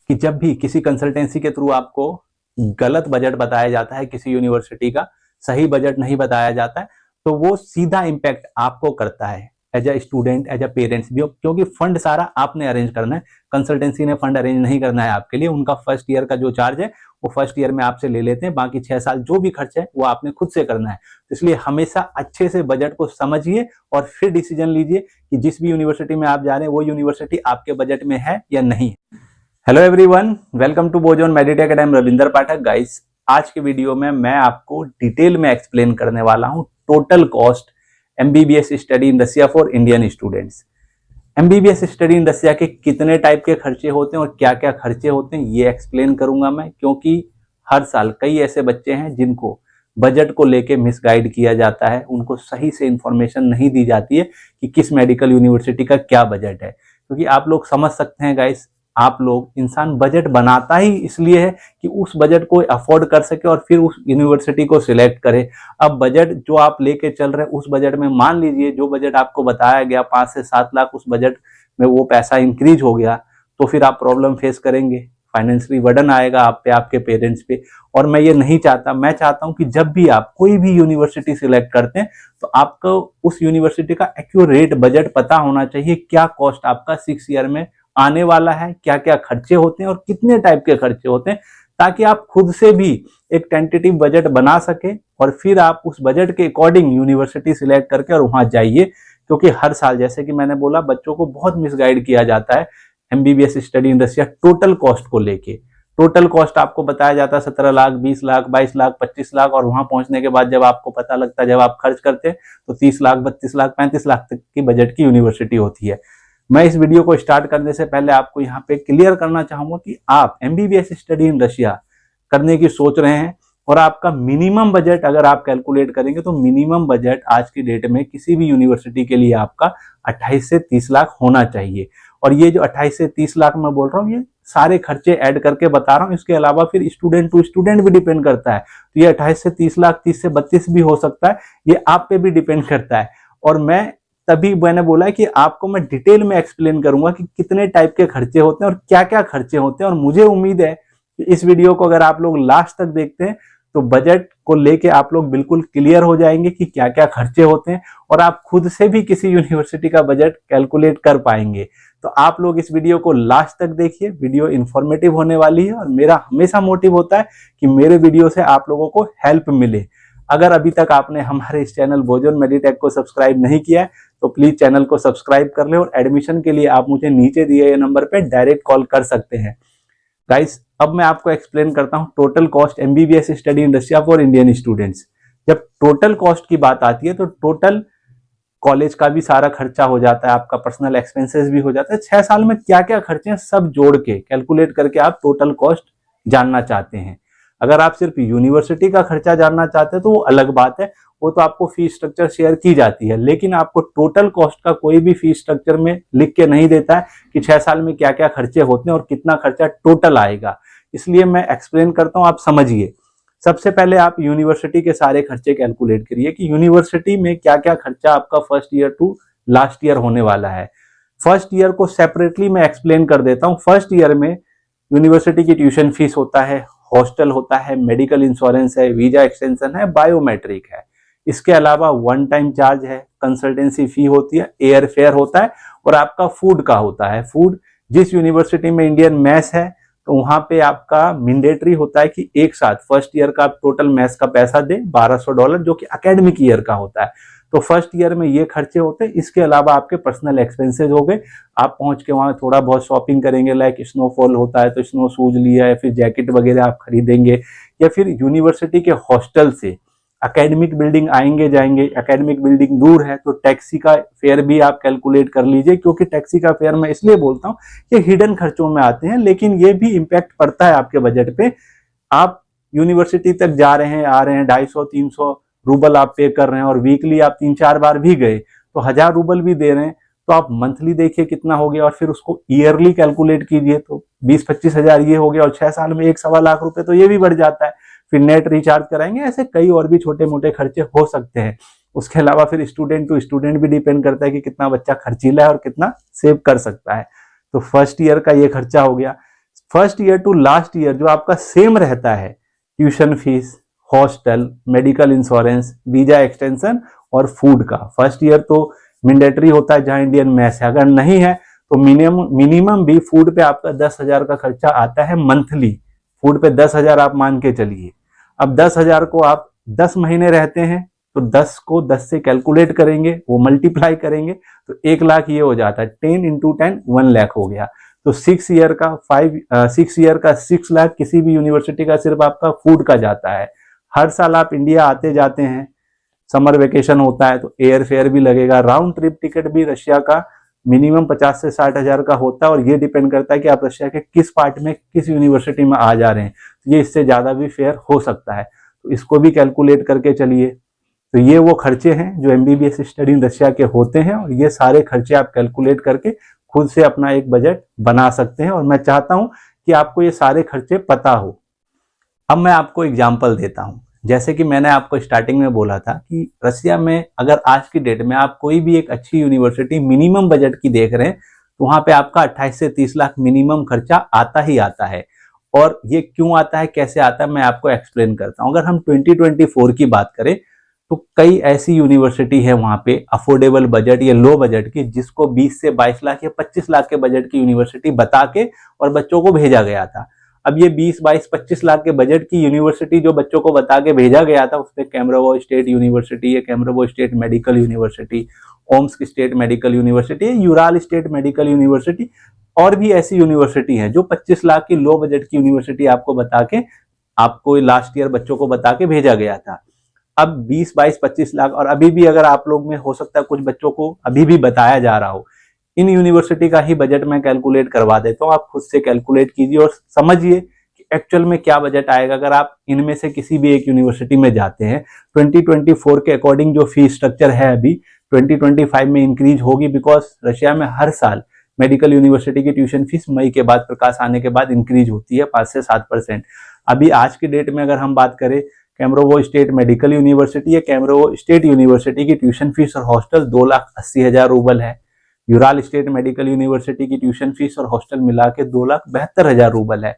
कि जब भी किसी कंसल्टेंसी के थ्रू आपको गलत बजट बताया जाता है, किसी यूनिवर्सिटी का सही बजट नहीं बताया जाता है, तो वो सीधा इम्पैक्ट आपको करता है as a student, as a parents भी, क्योंकि फंड सारा आपने अरेंज करना है। कंसल्टेंसी ने फंड अरेंज नहीं करना है आपके लिए। उनका फर्स्ट ईयर का जो चार्ज है वो फर्स्ट ईयर में आपसे ले लेते हैं, बाकी 6 साल जो भी खर्च है वो आपने खुद से करना है। तो इसलिए हमेशा अच्छे से बजट को समझिए और फिर डिसीजन लीजिए कि जिस भी यूनिवर्सिटी में आप जा रहे हैं वो यूनिवर्सिटी आपके बजट में है या नहीं। हेलो एवरीवन, वेलकम टू बोजोन meditech and Ravinder Pathak. Guys, आज के वीडियो में मैं आपको डिटेल में एक्सप्लेन करने वाला हूं total cost MBBS study in Russia for Indian students. MBBS study in Russia के कितने टाइप के खर्चे होते हैं और क्या क्या खर्चे होते हैं ये एक्सप्लेन करूंगा मैं, क्योंकि हर साल कई ऐसे बच्चे हैं जिनको बजट को लेके मिसगाइड किया जाता है, उनको सही से इंफॉर्मेशन नहीं दी जाती है कि किस मेडिकल यूनिवर्सिटी का क्या बजट है। क्योंकि आप लोग समझ सकते हैं गाइस, आप लोग, इंसान बजट बनाता ही इसलिए है कि उस बजट को अफोर्ड कर सके और फिर उस यूनिवर्सिटी को सिलेक्ट करे। अब बजट जो आप लेके चल रहे हैं उस बजट में मान लीजिए जो बजट आपको बताया गया 5 से 7 लाख, उस बजट में वो पैसा इंक्रीज हो गया तो फिर आप प्रॉब्लम फेस करेंगे, फाइनेंशियली बर्डन आएगा आप पे, आपके पेरेंट्स पे। और मैं ये नहीं चाहता। मैं चाहता हूं कि जब भी आप कोई भी यूनिवर्सिटी सिलेक्ट करते हैं तो आपको उस यूनिवर्सिटी का एक्यूरेट बजट पता होना चाहिए, क्या कॉस्ट आपका 6 ईयर में आने वाला है, क्या क्या खर्चे होते हैं और कितने टाइप के खर्चे होते हैं, ताकि आप खुद से भी एक टेंटेटिव बजट बना सके और फिर आप उस बजट के अकॉर्डिंग यूनिवर्सिटी सिलेक्ट करके और वहां जाइए। क्योंकि हर साल, जैसे कि मैंने बोला, बच्चों को बहुत मिसगाइड किया जाता है MBBS study in Russia total cost को लेके। टोटल कॉस्ट आपको बताया जाता है 17 लाख, 20 लाख, 22 लाख, 25 लाख, और वहां पहुंचने के बाद जब आपको पता लगता है, जब आप खर्च करते हैं तो 30 लाख, 32 लाख, 35 लाख तक की बजट की यूनिवर्सिटी होती है। मैं इस वीडियो को स्टार्ट करने से पहले आपको यहाँ पे क्लियर करना चाहूंगा कि आप एमबीबीएस स्टडी इन रशिया करने की सोच रहे हैं और आपका मिनिमम बजट अगर आप कैलकुलेट करेंगे तो मिनिमम बजट आज की डेट में किसी भी यूनिवर्सिटी के लिए आपका 28 से 30 लाख होना चाहिए। और ये जो 28 से 30 लाख मैं बोल रहा हूँ, ये सारे खर्चे ऐड करके बता रहा हूँ। इसके अलावा फिर स्टूडेंट टू स्टूडेंट भी डिपेंड करता है, तो ये 28 से 30 लाख, 30 से 32 भी हो सकता है, ये आप पे भी डिपेंड करता है। और तभी मैंने बोला है कि आपको मैं डिटेल में एक्सप्लेन करूंगा कि कितने टाइप के खर्चे होते हैं और क्या क्या खर्चे होते हैं। और मुझे उम्मीद है कि इस वीडियो को अगर आप लोग लास्ट तक देखते हैं तो बजट को लेके आप लोग बिल्कुल क्लियर हो जाएंगे कि क्या क्या खर्चे होते हैं और आप खुद से भी किसी यूनिवर्सिटी का बजट कैलकुलेट कर पाएंगे। तो आप लोग इस वीडियो को लास्ट तक देखिए, वीडियो इंफॉर्मेटिव होने वाली है और मेरा हमेशा मोटिव होता है कि मेरे वीडियो से आप लोगों को हेल्प मिले। अगर अभी तक आपने हमारे इस चैनल बोजोन मेडिटेक को सब्सक्राइब नहीं किया है तो प्लीज चैनल को सब्सक्राइब कर ले, और एडमिशन के लिए आप मुझे नीचे दिए गए नंबर पे डायरेक्ट कॉल कर सकते हैं। गाइस, अब मैं आपको एक्सप्लेन करता हूं total cost MBBS study in Russia for Indian students. जब टोटल कॉस्ट की बात आती है तो टोटल कॉलेज का भी सारा खर्चा हो जाता है, आपका पर्सनल एक्सपेंसेस भी हो जाता है, 6 साल में क्या क्या खर्चे हैं सब जोड़ के कैलकुलेट करके आप टोटल कॉस्ट जानना चाहते हैं। अगर आप सिर्फ यूनिवर्सिटी का खर्चा जानना चाहते हैं तो वो अलग बात है, वो तो आपको फीस स्ट्रक्चर शेयर की जाती है, लेकिन आपको टोटल कॉस्ट का कोई भी फीस स्ट्रक्चर में लिख के नहीं देता है कि 6 साल में क्या क्या खर्चे होते हैं और कितना खर्चा टोटल आएगा। इसलिए मैं एक्सप्लेन करता हूं, आप समझिए। सबसे पहले आप यूनिवर्सिटी के सारे खर्चे कैलकुलेट करिए कि यूनिवर्सिटी में क्या क्या खर्चा आपका first year to last year होने वाला है। फर्स्ट ईयर को सेपरेटली मैं एक्सप्लेन कर देता हूं। फर्स्ट ईयर में यूनिवर्सिटी की ट्यूशन फीस होता है, हॉस्टल होता है, मेडिकल इंश्योरेंस है, वीजा एक्सटेंशन है, बायोमेट्रिक है। इसके अलावा वन टाइम चार्ज है, कंसल्टेंसी फी होती है, एयर फेयर होता है और आपका फूड का होता है। फूड, जिस यूनिवर्सिटी में इंडियन मैस है तो वहां पे आपका मैंडेटरी होता है कि एक साथ फर्स्ट ईयर का आप टोटल मैस का पैसा दे $1200, जो कि एकेडमिक ईयर का होता है। तो फर्स्ट ईयर में ये खर्चे होते हैं। इसके अलावा आपके पर्सनल एक्सपेंसेस हो गए, आप पहुंच के वहां थोड़ा बहुत शॉपिंग करेंगे, लाइक स्नोफॉल होता है तो स्नो शूज लिया या फिर जैकेट वगैरह आप खरीदेंगे, या फिर यूनिवर्सिटी के हॉस्टल से एकेडमिक बिल्डिंग आएंगे जाएंगे। एकेडमिक बिल्डिंग दूर है तो टैक्सी का फेयर भी आप कैलकुलेट कर लीजिए, क्योंकि टैक्सी का फेयर मैं इसलिए बोलता हूँ ये हिडन खर्चों में आते हैं, लेकिन ये भी इम्पैक्ट पड़ता है आपके बजट पे। आप यूनिवर्सिटी तक जा रहे हैं, आ रहे हैं, 250-300 रूबल आप पे कर रहे हैं और वीकली आप 3-4 बार भी गए तो 1000 रूबल भी दे रहे हैं, तो आप मंथली देखिए कितना हो गया और फिर उसको ईयरली कैलकुलेट कीजिए तो 20-25 हजार ये हो गया, और 6 साल में 1-1.25 लाख रुपए तो ये भी बढ़ जाता है। फिर नेट रिचार्ज कराएंगे, ऐसे कई और भी छोटे मोटे खर्चे हो सकते हैं। उसके अलावा फिर स्टूडेंट टू स्टूडेंट भी डिपेंड करता है कि कितना बच्चा खर्चीला है और कितना सेव कर सकता है। तो फर्स्ट ईयर का ये खर्चा हो गया। First year to last year जो आपका सेम रहता है, tuition fees, hostel, medical insurance, visa extension और फूड का। फर्स्ट ईयर तो मैंडेटरी होता है जहां इंडियन मेस है, अगर नहीं है तो मिनिमम भी फूड पे आपका 10,000 का खर्चा आता है मंथली। फूड पे 10,000 आप मान के चलिए। अब 10,000 को आप 10 महीने रहते हैं तो 10 को 10 से कैलकुलेट करेंगे, वो मल्टीप्लाई करेंगे तो 1 लाख ये हो जाता है। 10 इंटू 10 1 लाख हो गया। तो 6 ईयर का 6 लाख किसी भी यूनिवर्सिटी का सिर्फ आपका फूड का जाता है। हर साल आप इंडिया आते जाते हैं, समर वेकेशन होता है तो एयर फेयर भी लगेगा। राउंड ट्रिप टिकट भी रशिया का मिनिमम 50 से 60 हजार का होता है और ये डिपेंड करता है कि आप रशिया के किस पार्ट में, किस यूनिवर्सिटी में आ जा रहे हैं। तो ये इससे ज्यादा भी फेयर हो सकता है, तो इसको भी कैलकुलेट करके चलिए। तो ये वो खर्चे हैं जो एमबीबीएस स्टडी इन रशिया के होते हैं और ये सारे खर्चे आप कैलकुलेट करके खुद से अपना एक बजट बना सकते हैं और मैं चाहता हूं कि आपको ये सारे खर्चे पता हो। अब मैं आपको एग्जाम्पल देता हूं। जैसे कि मैंने आपको स्टार्टिंग में बोला था कि रशिया में अगर आज की डेट में आप कोई भी एक अच्छी यूनिवर्सिटी मिनिमम बजट की देख रहे हैं तो वहां पे आपका 28 से 30 लाख मिनिमम खर्चा आता ही आता है। और ये क्यों आता है, कैसे आता है, मैं आपको एक्सप्लेन करता हूं। अगर हम 2024 की बात करें तो कई ऐसी यूनिवर्सिटी है वहां पे अफोर्डेबल बजट या लो बजट की, जिसको 20 से 22 लाख या 25 लाख के बजट की यूनिवर्सिटी बता के और बच्चों को भेजा गया था। अब ये 20, 22, 25 लाख के बजट की यूनिवर्सिटी जो बच्चों को बता के भेजा गया था, उसमें कैम्ब्रोवो स्टेट यूनिवर्सिटी है, Kemerovo state medical university, Omsk state medical university, Ural state medical university और भी ऐसी यूनिवर्सिटी है जो 25 लाख की लो बजट की यूनिवर्सिटी आपको बता के, आपको लास्ट ईयर बच्चों को बता के भेजा गया था। अब 20, 22, 25 लाख और अभी भी अगर आप लोग में हो सकता है कुछ बच्चों को अभी भी बताया जा रहा हो, इन यूनिवर्सिटी का ही बजट मैं कैलकुलेट करवा देता हूं। आप खुद से कैलकुलेट कीजिए और समझिए कि एक्चुअल में क्या बजट आएगा अगर आप इनमें से किसी भी एक यूनिवर्सिटी में जाते हैं। 2024 के अकॉर्डिंग जो फीस स्ट्रक्चर है अभी 2025 में इंक्रीज होगी, बिकॉज रशिया में हर साल मेडिकल यूनिवर्सिटी की ट्यूशन फीस मई के बाद, प्रकाश आने के बाद इंक्रीज होती है 5 से 7%। अभी आज की डेट में अगर हम बात करें, कैम्ब्रोवो स्टेट मेडिकल यूनिवर्सिटी या कैम्ब्रोवो स्टेट यूनिवर्सिटी की ट्यूशन फीस और हॉस्टल 2,80,000 रूबल है। यूराल स्टेट मेडिकल यूनिवर्सिटी की ट्यूशन फीस और हॉस्टल मिला के 2,72,000 रूबल है।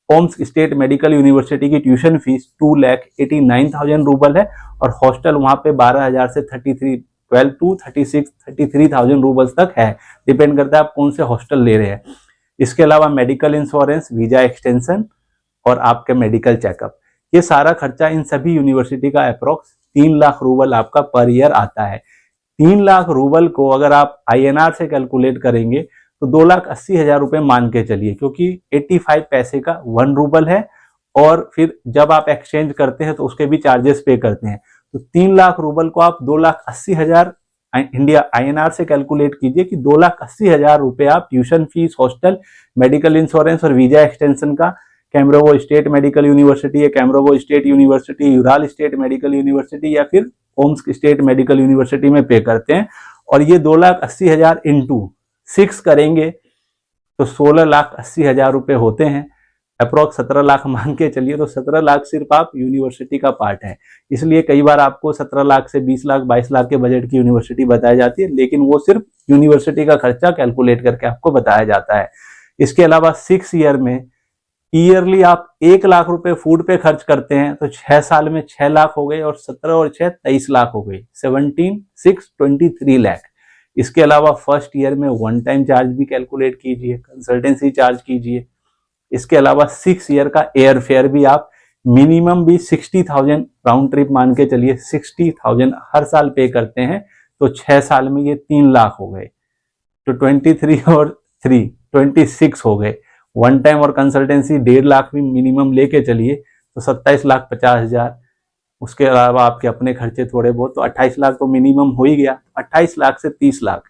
ओम्स्क स्टेट मेडिकल यूनिवर्सिटी की ट्यूशन फीस 2,89,000 रूबल है और हॉस्टल वहां पे 12,000 से 12 to 33,000 रूबल तक है। डिपेंड करता है आप कौन से हॉस्टल ले रहे हैं। इसके अलावा मेडिकल इंश्योरेंस, वीजा एक्सटेंशन और आपके मेडिकल चेकअप, ये सारा खर्चा इन सभी यूनिवर्सिटी का अप्रोक्स 3 लाख रूबल आपका पर ईयर आता है। 3 लाख रूबल को अगर आप INR से कैलकुलेट करेंगे तो 2,80,000 रुपए मान के चलिए, क्योंकि 85 पैसे का 1 रूबल है और फिर जब आप एक्सचेंज करते हैं तो उसके भी चार्जेस पे करते हैं। तो 3 लाख रूबल को आप 2,80,000 इंडिया INR से कैलकुलेट कीजिए कि 2,80,000 रुपए आप tuition fees, hostel, medical insurance और वीजा एक्सटेंशन का कैम्ब्रोवो स्टेट मेडिकल यूनिवर्सिटी या Kemerovo state university, Ural state medical university या फिर ओम्स्क स्टेट मेडिकल यूनिवर्सिटी में पे करते हैं। और ये 2,80,000 इंटू 6 करेंगे तो 16,80,000 रुपए होते हैं। अप्रोक्स 17 लाख मान के चलिए, तो 17 लाख सिर्फ आप यूनिवर्सिटी का पार्ट है। इसलिए कई बार आपको 17 लाख से 20 लाख 22 लाख के बजट की यूनिवर्सिटी बताई जाती है, लेकिन वो सिर्फ यूनिवर्सिटी का खर्चा कैलकुलेट करके आपको बताया जाता है। इसके अलावा 6 ईयर में ईयरली आप 1 लाख रुपए फूड पे खर्च करते हैं तो 6 साल में 6 लाख हो गए और 17 और 6 23 लाख हो गई, 17, 6, 23 लाख। इसके अलावा फर्स्ट ईयर में वन टाइम चार्ज भी कैलकुलेट कीजिए, कंसल्टेंसी चार्ज कीजिए। इसके अलावा 6 ईयर का एयर फेयर भी आप मिनिमम भी 60,000 राउंड ट्रिप मान के चलिए, 60,000 हर साल पे करते हैं तो 6 साल में ये 3 लाख हो गए। तो 23 और 3 26 हो गए। वन टाइम और कंसल्टेंसी 1.5 लाख भी मिनिमम लेके चलिए तो 27,50,000। उसके अलावा आपके अपने खर्चे थोड़े बहुत, तो 28 लाख तो मिनिमम हो ही गया। 28 लाख से 30 लाख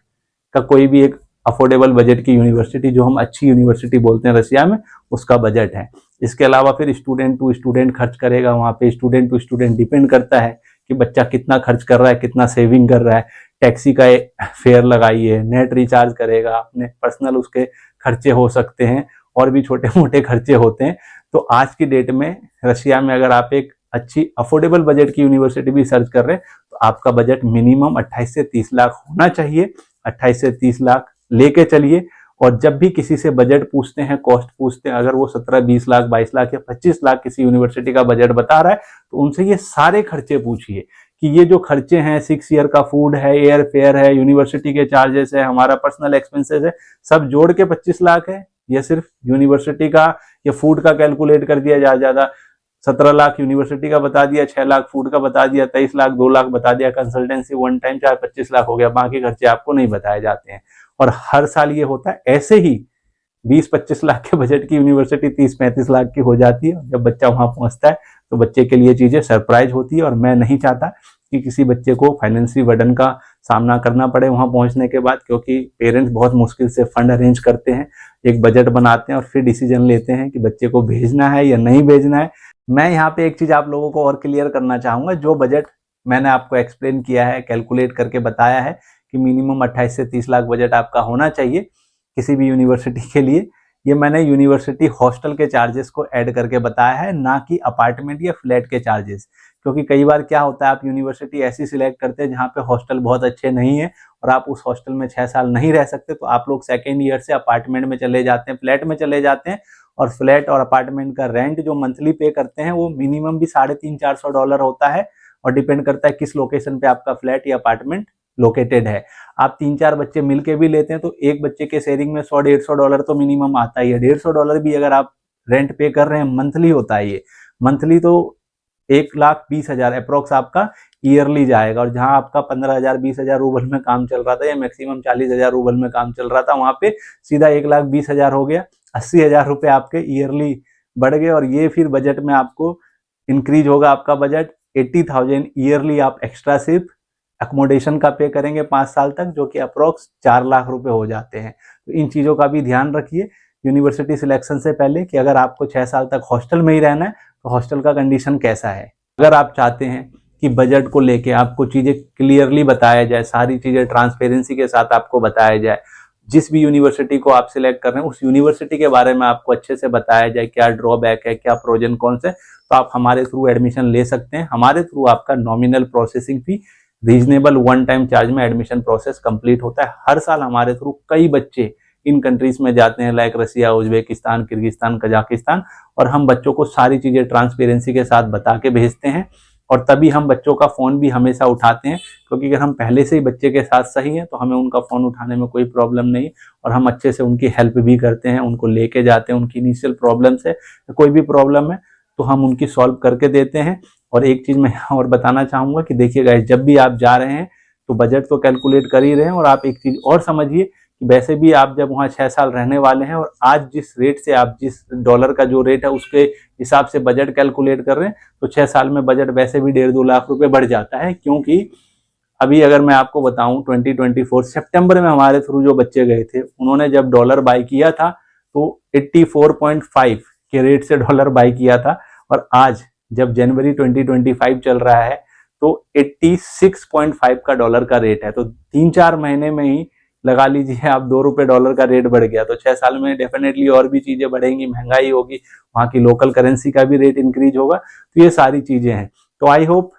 का कोई भी एक अफोर्डेबल बजट की यूनिवर्सिटी, जो हम अच्छी यूनिवर्सिटी बोलते हैं रशिया में, उसका बजट है। इसके अलावा फिर स्टूडेंट टू स्टूडेंट खर्च करेगा, वहाँ पे स्टूडेंट टू स्टूडेंट डिपेंड करता है कि बच्चा कितना खर्च कर रहा है, कितना सेविंग कर रहा है। टैक्सी का फेयर लगाइए, नेट रिचार्ज करेगा, अपने पर्सनल उसके खर्चे हो सकते हैं और भी छोटे मोटे खर्चे होते हैं। तो आज की डेट में रशिया में अगर आप एक अच्छी अफोर्डेबल बजट की यूनिवर्सिटी भी सर्च कर रहे हैं तो आपका बजट मिनिमम 28 से 30 लाख होना चाहिए। 28 से 30 लाख लेके चलिए और जब भी किसी से बजट पूछते हैं, कॉस्ट पूछते हैं, अगर वो 17, 20 लाख, 22 लाख या 25 लाख किसी यूनिवर्सिटी का बजट बता रहा है, तो उनसे ये सारे खर्चे पूछिए कि ये जो खर्चे हैं, 6 ईयर का फूड है, एयर फेयर है, यूनिवर्सिटी के चार्जेस है, हमारा पर्सनल एक्सपेंसेस है, सब जोड़ के 25 लाख है, या सिर्फ यूनिवर्सिटी का या फूड का कैलकुलेट कर दिया ज्यादा 17 लाख यूनिवर्सिटी का बता दिया, 6 लाख फूड का बता दिया, 23 लाख, 2 लाख बता दिया कंसल्टेंसी वन टाइम, चाहे 25 लाख हो गया, बाकी खर्चे आपको नहीं बताए जाते हैं। और हर साल ये होता है। ऐसे ही 20-25 लाख के बजट की यूनिवर्सिटी 30-35 लाख की हो जाती है। जब बच्चा वहां पहुंचता है तो बच्चे के लिए चीजें सरप्राइज होती है, और मैं नहीं चाहता कि किसी बच्चे को फाइनेंशियल बर्डन का सामना करना पड़े वहां पहुंचने के बाद, क्योंकि पेरेंट्स बहुत मुश्किल से फंड अरेंज करते हैं, एक बजट बनाते हैं और फिर डिसीजन लेते हैं कि बच्चे को भेजना है या नहीं भेजना है। मैं यहाँ पे एक चीज आप लोगों को और क्लियर करना चाहूंगा, जो बजट मैंने आपको एक्सप्लेन किया है, कैलकुलेट करके बताया है कि मिनिमम 28 से 30 लाख बजट आपका होना चाहिए किसी भी यूनिवर्सिटी के लिए, ये मैंने यूनिवर्सिटी हॉस्टल के चार्जेस को ऐड करके बताया है, ना कि अपार्टमेंट या फ्लैट के चार्जेस। क्योंकि कई बार क्या होता है, आप यूनिवर्सिटी ऐसी सिलेक्ट करते हैं जहाँ पे हॉस्टल बहुत अच्छे नहीं है और आप उस हॉस्टल में 6 साल नहीं रह सकते, तो आप लोग सेकेंड ईयर से अपार्टमेंट में चले जाते हैं, फ्लैट में चले जाते हैं, और फ्लैट और अपार्टमेंट का रेंट जो मंथली पे करते हैं वो मिनिमम भी $350-400 होता है, और डिपेंड करता है किस लोकेशन पे आपका फ्लैट या अपार्टमेंट लोकेटेड है। आप 3-4 बच्चे मिलके भी लेते हैं तो एक बच्चे के शेयरिंग में $100-150 तो मिनिमम आता ही है। $150 भी अगर आप रेंट पे कर रहे हैं, मंथली होता है ये, मंथली तो 1,20,000 अप्रोक्स आपका ईयरली जाएगा। और जहां आपका 15,000 20,000 रूबल में काम चल रहा था या मैक्सिमम 40,000 रूबल में काम चल रहा था, वहां पे सीधा 1,20,000 हो गया, 80,000 रुपए आपके ईयरली बढ़ गए। और ये फिर बजट में आपको इंक्रीज होगा, आपका बजट 80,000 ईयरली आप एक्स्ट्रा सिर्फ अकोमोडेशन का पे करेंगे 5 साल तक, जो कि अप्रोक्स 4 लाख रुपए हो जाते हैं। तो इन चीजों का भी ध्यान रखिए यूनिवर्सिटी सिलेक्शन से पहले कि अगर आपको 6 साल तक हॉस्टल में ही रहना है तो हॉस्टल का कंडीशन कैसा है। अगर आप चाहते हैं कि बजट को लेके आपको चीजें क्लियरली बताया जाए, सारी चीजें ट्रांसपेरेंसी के साथ आपको बताया जाए, जिस भी यूनिवर्सिटी को आप सिलेक्ट कर रहे हैं उस यूनिवर्सिटी के बारे में आपको अच्छे से बताया जाए, क्या ड्रॉबैक है, क्या प्रोजन कौन से, तो आप हमारे थ्रू एडमिशन ले सकते हैं। हमारे थ्रू आपका nominal processing fee, reasonable one time charge में एडमिशन प्रोसेस कंप्लीट होता है। हर साल हमारे थ्रू कई बच्चे इन कंट्रीज में जाते हैं, लाइक रसिया, उज्बेकिस्तान, किर्गिस्तान, कजाकिस्तान, और हम बच्चों को सारी चीजें ट्रांसपेरेंसी के साथ बता के भेजते हैं। और तभी हम बच्चों का फोन भी हमेशा उठाते हैं, क्योंकि अगर हम पहले से ही बच्चे के साथ सही हैं तो हमें उनका फोन उठाने में कोई प्रॉब्लम नहीं, और हम अच्छे से उनकी हेल्प भी करते हैं, उनको लेके जाते हैं, उनकी इनिशियल प्रॉब्लम से कोई भी प्रॉब्लम है तो हम उनकी सॉल्व करके देते हैं। और एक चीज मैं और बताना चाहूंगा कि देखिए गाइस, जब भी आप जा रहे हैं तो बजट तो कैलकुलेट कर ही रहे हैं, और आप एक चीज और समझिए कि वैसे भी आप जब वहाँ 6 साल रहने वाले हैं और आज जिस रेट से, आप जिस डॉलर का जो रेट है उसके हिसाब से बजट कैलकुलेट कर रहे हैं, तो 6 साल में बजट वैसे भी 1.5-2 लाख रुपए बढ़ जाता है। क्योंकि अभी अगर मैं आपको बताऊं 2024 सितंबर में हमारे थ्रू जो बच्चे गए थे, उन्होंने जब डॉलर बाय किया था तो 84.5 के रेट से डॉलर बाय किया था, और आज जब जनवरी 2025 चल रहा है तो 86.5 का डॉलर का रेट है। तो 3-4 महीने में ही लगा लीजिए आप $2 डॉलर का रेट बढ़ गया। तो 6 साल में डेफिनेटली और भी चीजें बढ़ेंगी, महंगाई होगी, वहां की लोकल करेंसी का भी रेट इंक्रीज होगा। तो ये सारी चीजें हैं। तो आई होप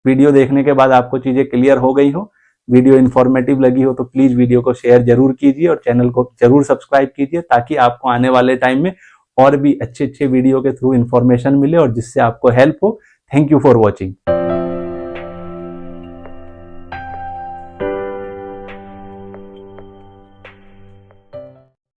वीडियो देखने के बाद आपको चीजें क्लियर हो गई हो, वीडियो इन्फॉर्मेटिव लगी हो तो प्लीज वीडियो को शेयर जरूर कीजिए और चैनल को जरूर सब्सक्राइब कीजिए, ताकि आपको आने वाले टाइम में और भी अच्छे अच्छे वीडियो के थ्रू इन्फॉर्मेशन मिले और जिससे आपको हेल्प हो। Thank you for watching.